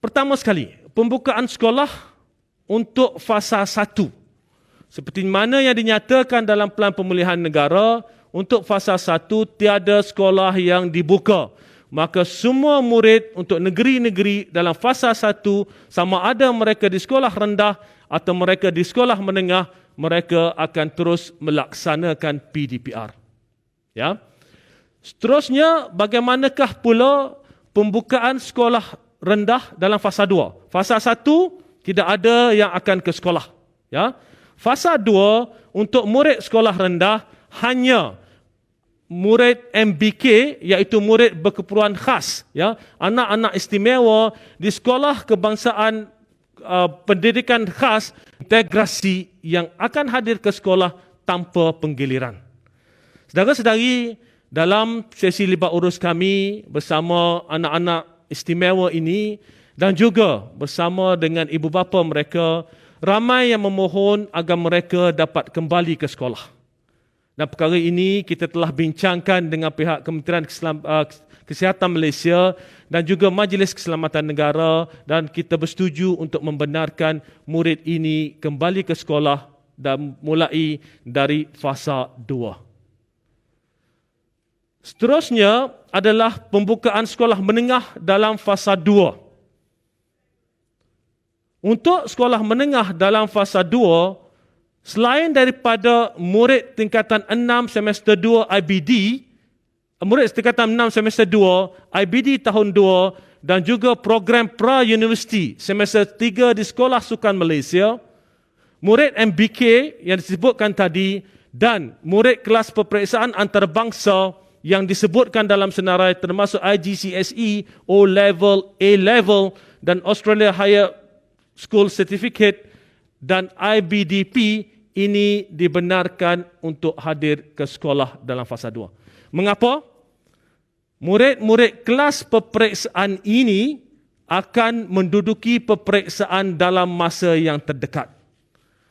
Pertama sekali, pembukaan sekolah untuk fasa 1. Seperti mana yang dinyatakan dalam Pelan Pemulihan Negara, untuk fasa 1 tiada sekolah yang dibuka. Maka semua murid untuk negeri-negeri dalam fasa 1, sama ada mereka di sekolah rendah atau mereka di sekolah menengah, mereka akan terus melaksanakan PDPR. Ya. Seterusnya, bagaimanakah pula pembukaan sekolah rendah dalam fasa 2? Fasa 1 tidak ada yang akan ke sekolah. Ya. Fasa 2 untuk murid sekolah rendah hanya murid MBK, iaitu murid berkeperluan khas, ya, anak-anak istimewa di sekolah kebangsaan pendidikan khas integrasi yang akan hadir ke sekolah tanpa penggiliran. Saudara-saudari, dalam sesi libat urus kami bersama anak-anak istimewa ini dan juga bersama dengan ibu bapa mereka, ramai yang memohon agar mereka dapat kembali ke sekolah. Dan perkara ini kita telah bincangkan dengan pihak Kementerian Kesihatan Malaysia dan juga Majlis Keselamatan Negara, dan kita bersetuju untuk membenarkan murid ini kembali ke sekolah dan mulai dari fasa 2. Seterusnya adalah pembukaan sekolah menengah dalam fasa 2. Untuk sekolah menengah dalam fasa 2, selain daripada murid tingkatan 6 semester 2 IBD, murid tingkatan 6 semester 2 IBD tahun 2 dan juga program pra-universiti semester 3 di Sekolah Sukan Malaysia, murid MBK yang disebutkan tadi dan murid kelas peperiksaan antarabangsa yang disebutkan dalam senarai termasuk IGCSE, O-Level, A-Level dan Australia Higher School Certificate dan IBDP ini dibenarkan untuk hadir ke sekolah dalam fasa 2. Mengapa? Murid-murid kelas peperiksaan ini akan menduduki peperiksaan dalam masa yang terdekat.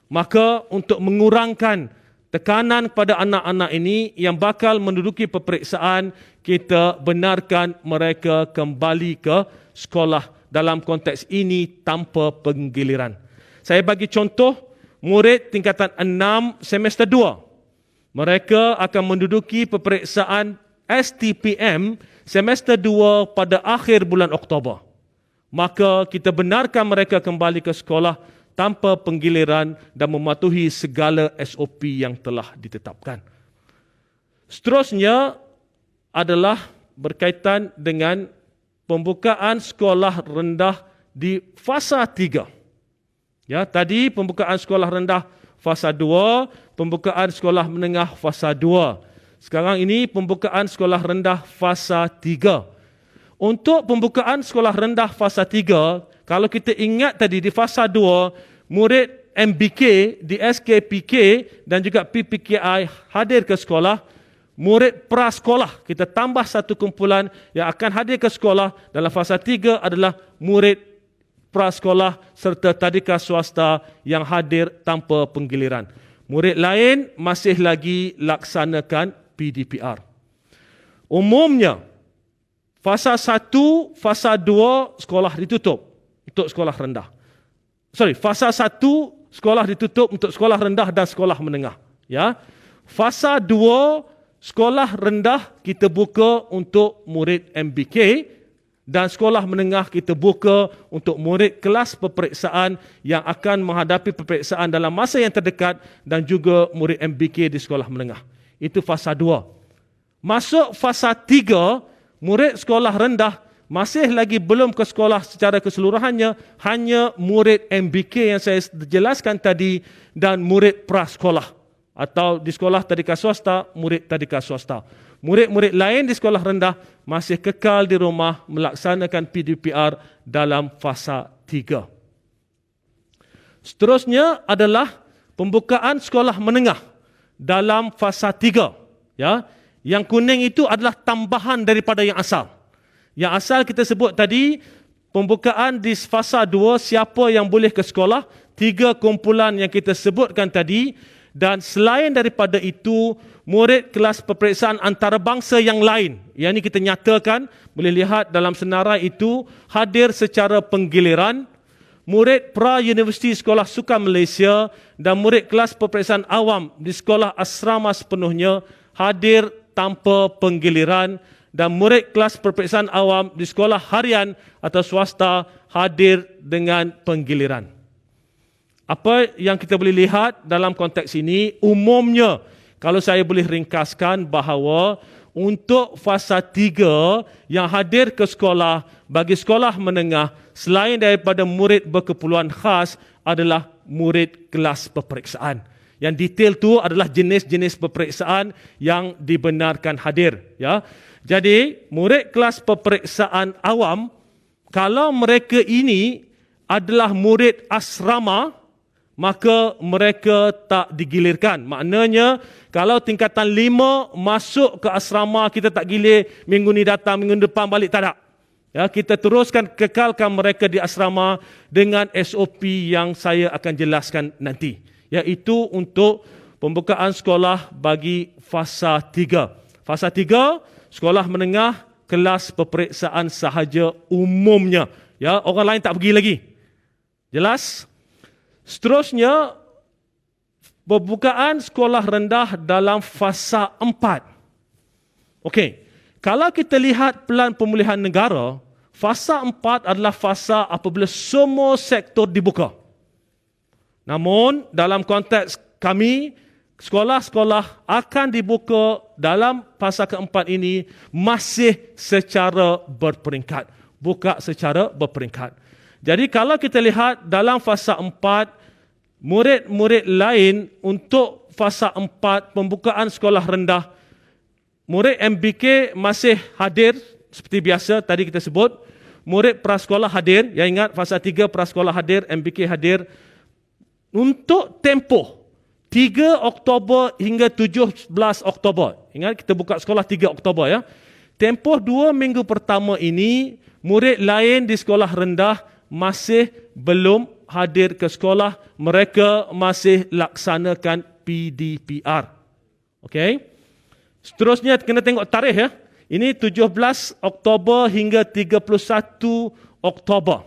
Maka untuk mengurangkan tekanan pada anak-anak ini yang bakal menduduki peperiksaan, kita benarkan mereka kembali ke sekolah dalam konteks ini tanpa penggiliran. Saya bagi contoh, murid tingkatan 6 semester 2. Mereka akan menduduki peperiksaan STPM semester 2 pada akhir bulan Oktober. Maka kita benarkan mereka kembali ke sekolah tanpa penggiliran dan mematuhi segala SOP yang telah ditetapkan. Seterusnya adalah berkaitan dengan pembukaan sekolah rendah di fasa 3. Ya, tadi pembukaan sekolah rendah fasa 2, pembukaan sekolah menengah fasa 2. Sekarang ini pembukaan sekolah rendah fasa 3. Untuk pembukaan sekolah rendah fasa 3, kalau kita ingat tadi di fasa 2, murid MBK di SKPK dan juga PPKI hadir ke sekolah, murid prasekolah, kita tambah satu kumpulan yang akan hadir ke sekolah dalam fasa 3 adalah murid prasekolah serta tadika swasta yang hadir tanpa penggiliran. Murid lain masih lagi laksanakan PDPR. Umumnya, fasa 1, fasa 2 sekolah ditutup untuk sekolah rendah. Fasa 1 sekolah ditutup untuk sekolah rendah dan sekolah menengah. Ya. Fasa 2 sekolah rendah kita buka untuk murid MBK dan sekolah menengah kita buka untuk murid kelas peperiksaan yang akan menghadapi peperiksaan dalam masa yang terdekat dan juga murid MBK di sekolah menengah. Itu fasa 2. Masuk fasa 3, murid sekolah rendah masih lagi belum ke sekolah secara keseluruhannya, hanya murid MBK yang saya jelaskan tadi dan murid prasekolah atau di sekolah tadika swasta, murid tadika swasta. Murid-murid lain di sekolah rendah masih kekal di rumah melaksanakan PDPR dalam fasa 3. Seterusnya adalah pembukaan sekolah menengah dalam fasa 3. Ya, yang kuning itu adalah tambahan daripada yang asal. Yang asal kita sebut tadi, pembukaan di fasa 2, siapa yang boleh ke sekolah, 3 kumpulan yang kita sebutkan tadi, dan selain daripada itu, murid kelas peperiksaan antarabangsa yang lain. Yang ini kita nyatakan, boleh lihat dalam senarai itu, hadir secara penggiliran, murid pra-universiti Sekolah Sukan Malaysia dan murid kelas peperiksaan awam di sekolah asrama sepenuhnya hadir tanpa penggiliran, dan murid kelas peperiksaan awam di sekolah harian atau swasta hadir dengan penggiliran. Apa yang kita boleh lihat dalam konteks ini, umumnya kalau saya boleh ringkaskan bahawa untuk fasa 3 yang hadir ke sekolah bagi sekolah menengah selain daripada murid berkeperluan khas adalah murid kelas peperiksaan. Yang detail tu adalah jenis-jenis peperiksaan yang dibenarkan hadir. Ya. Jadi, murid kelas peperiksaan awam, kalau mereka ini adalah murid asrama, maka mereka tak digilirkan. Maknanya, kalau tingkatan 5 masuk ke asrama, kita tak gilir minggu ni datang, minggu depan balik, tak ada. Ya, kita teruskan kekalkan mereka di asrama dengan SOP yang saya akan jelaskan nanti. Iaitu untuk pembukaan sekolah bagi fasa 3. Fasa 3, sekolah menengah, kelas peperiksaan sahaja umumnya. Ya, orang lain tak pergi lagi. Jelas? Seterusnya, pembukaan sekolah rendah dalam fasa 4. Okey, kalau kita lihat pelan pemulihan negara, fasa 4 adalah fasa apabila semua sektor dibuka. Namun, dalam konteks kami, sekolah-sekolah akan dibuka dalam fasa keempat ini masih secara berperingkat. Buka secara berperingkat. Jadi kalau kita lihat dalam fasa 4, murid-murid lain untuk fasa 4 pembukaan sekolah rendah, murid MBK masih hadir seperti biasa tadi kita sebut. Murid prasekolah hadir, yang ingat fasa 3 prasekolah hadir, MBK hadir. Untuk tempoh 3 Oktober hingga 17 Oktober. Ingat kita buka sekolah 3 Oktober ya. Tempoh 2 minggu pertama ini, murid lain di sekolah rendah masih belum hadir ke sekolah. Mereka masih laksanakan PDPR. Okey. Seterusnya kena tengok tarikh ya. Ini 17 Oktober hingga 31 Oktober.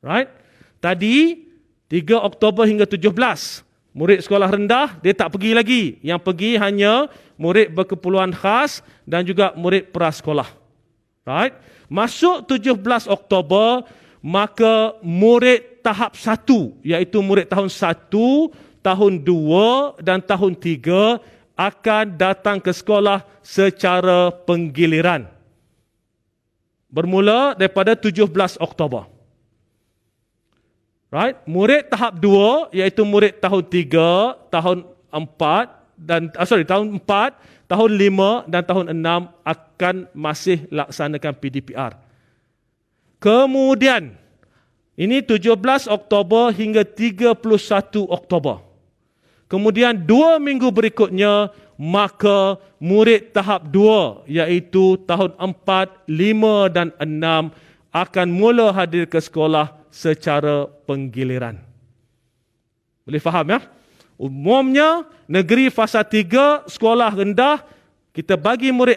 Right? Tadi 3 Oktober hingga 17. Murid sekolah rendah, dia tak pergi lagi. Yang pergi hanya murid berkeperluan khas dan juga murid prasekolah. Right? Masuk 17 Oktober, maka murid tahap 1, iaitu murid tahun 1, tahun 2 dan tahun 3 akan datang ke sekolah secara penggiliran. Bermula daripada 17 Oktober. Right? Murid tahap 2 iaitu murid tahun 3, tahun 4 dan tahun 4, tahun 5 dan tahun 6 akan masih laksanakan PDPR. Kemudian ini 17 Oktober hingga 31 Oktober. Kemudian 2 minggu berikutnya maka murid tahap 2 iaitu tahun 4, 5 dan 6 akan mula hadir ke sekolah secara penggiliran. Boleh faham ya? Umumnya negeri fasa 3 sekolah rendah kita bagi murid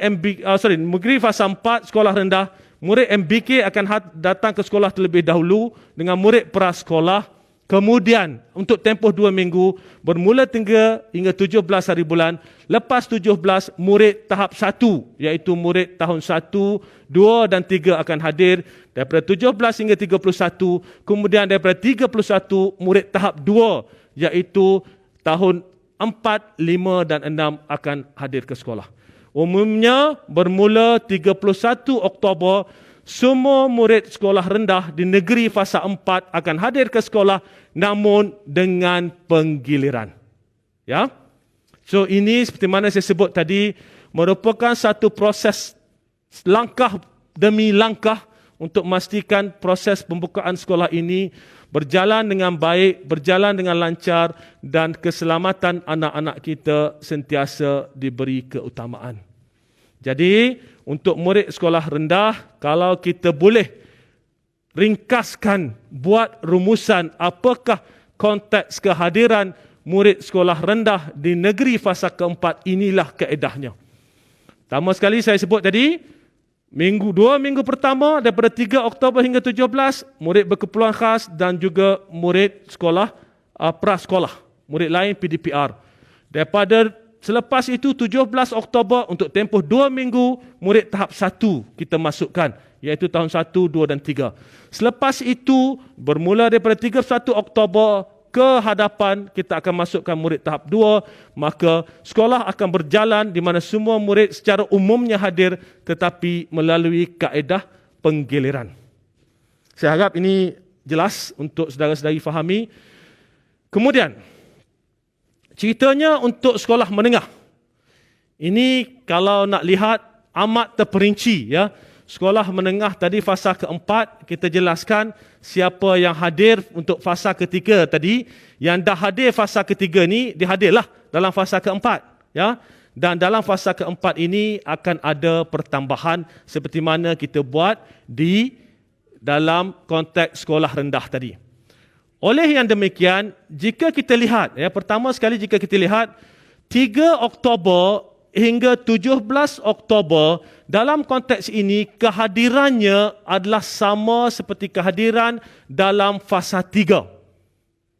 negeri fasa 4 sekolah rendah, murid MBK akan datang ke sekolah terlebih dahulu dengan murid prasekolah. Kemudian untuk tempoh 2 minggu bermula 3 hingga 17 hari bulan. Lepas 17 murid tahap 1 iaitu murid tahun 1, 2 dan 3 akan hadir. Daripada 17 hingga 31. Kemudian daripada 31 murid tahap 2 iaitu tahun 4, 5 dan 6 akan hadir ke sekolah. Umumnya bermula 31 Oktober semua murid sekolah rendah di negeri fasa 4 akan hadir ke sekolah namun dengan penggiliran. Ya. So ini seperti mana saya sebut tadi merupakan satu proses langkah demi langkah untuk memastikan proses pembukaan sekolah ini berjalan dengan baik, berjalan dengan lancar dan keselamatan anak-anak kita sentiasa diberi keutamaan. Jadi, untuk murid sekolah rendah, kalau kita boleh ringkaskan, buat rumusan apakah konteks kehadiran murid sekolah rendah di negeri fasa keempat, inilah kaedahnya. Pertama sekali saya sebut tadi, 2 minggu pertama daripada 3 Oktober hingga 17, murid berkeperluan khas dan juga murid sekolah prasekolah, murid lain PDPR. Daripada selepas itu 17 Oktober untuk tempoh 2 minggu, murid tahap 1 kita masukkan, iaitu tahun 1, 2 dan 3. Selepas itu, bermula daripada 31 Oktober ke hadapan, kita akan masukkan murid tahap 2, maka sekolah akan berjalan di mana semua murid secara umumnya hadir tetapi melalui kaedah penggiliran. Saya harap ini jelas untuk saudara-saudari fahami. Kemudian, ceritanya untuk sekolah menengah. Ini kalau nak lihat amat terperinci, ya. Sekolah menengah tadi fasa keempat, kita jelaskan siapa yang hadir untuk fasa ketiga tadi. Yang dah hadir fasa ketiga ni, dia hadirlah dalam fasa keempat, ya. Dan dalam fasa keempat ini akan ada pertambahan seperti mana kita buat di dalam konteks sekolah rendah tadi. Oleh yang demikian, jika kita lihat, ya, pertama sekali jika kita lihat 3 Oktober hingga 17 Oktober, dalam konteks ini kehadirannya adalah sama seperti kehadiran dalam fasa 3.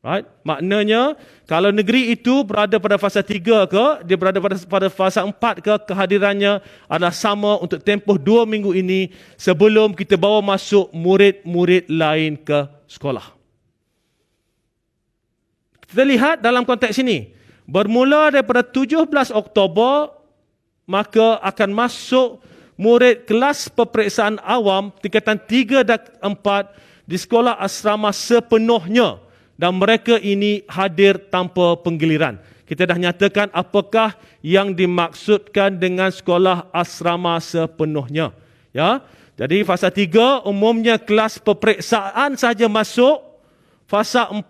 Right? Maknanya, kalau negeri itu berada pada fasa 3 ke, dia berada pada fasa 4 ke, kehadirannya adalah sama untuk tempoh 2 minggu ini sebelum kita bawa masuk murid-murid lain ke sekolah. Kita lihat dalam konteks ini, bermula daripada 17 Oktober, maka akan masuk murid kelas peperiksaan awam tingkatan 3 dan 4 di sekolah asrama sepenuhnya, dan mereka ini hadir tanpa penggiliran. Kita dah nyatakan apakah yang dimaksudkan dengan sekolah asrama sepenuhnya, ya. Jadi fasa 3 umumnya kelas peperiksaan saja masuk. Fasa 4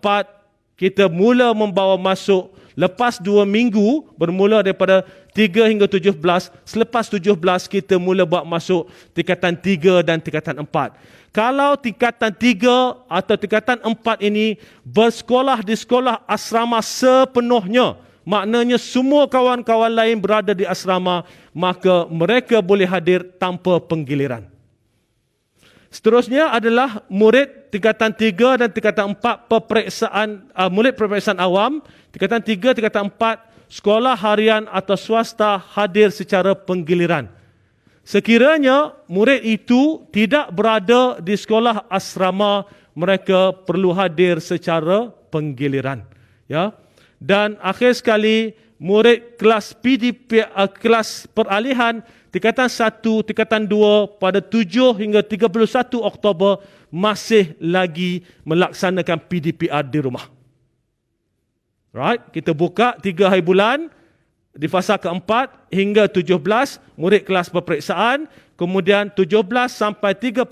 kita mula membawa masuk lepas 2 minggu, bermula daripada 3 hingga 17. Selepas 17 kita mula buat masuk tingkatan 3 dan tingkatan 4. Kalau tingkatan 3 atau tingkatan 4 ini bersekolah di sekolah asrama sepenuhnya, maknanya semua kawan-kawan lain berada di asrama, maka mereka boleh hadir tanpa penggiliran. Seterusnya adalah murid tingkatan 3 dan tingkatan 4 murid peperiksaan awam. Tingkatan 3, tingkatan 4, sekolah harian atau swasta hadir secara penggiliran. Sekiranya murid itu tidak berada di sekolah asrama, mereka perlu hadir secara penggiliran. Ya. Dan akhir sekali, murid kelas PDP, kelas peralihan, tingkatan 1, tingkatan 2 pada 7 hingga 31 Oktober masih lagi melaksanakan PDPR di rumah. Right? Kita buka 3 hari bulan di fasa keempat hingga 17 murid kelas peperiksaan, kemudian 17 sampai 31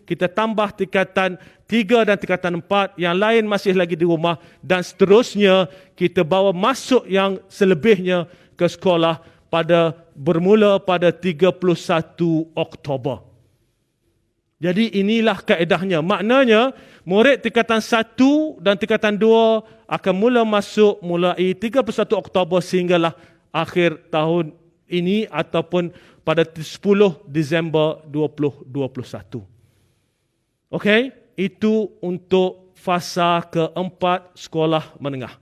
kita tambah tingkatan 3 dan tingkatan 4, yang lain masih lagi di rumah, dan seterusnya kita bawa masuk yang selebihnya ke sekolah bermula pada 31 Oktober. Jadi inilah kaedahnya. Maknanya murid tingkatan 1 dan tingkatan 2 akan mula masuk mulai 31 Oktober sehinggalah akhir tahun ini ataupun pada 10 Disember 2021. Okey, itu untuk fasa keempat sekolah menengah.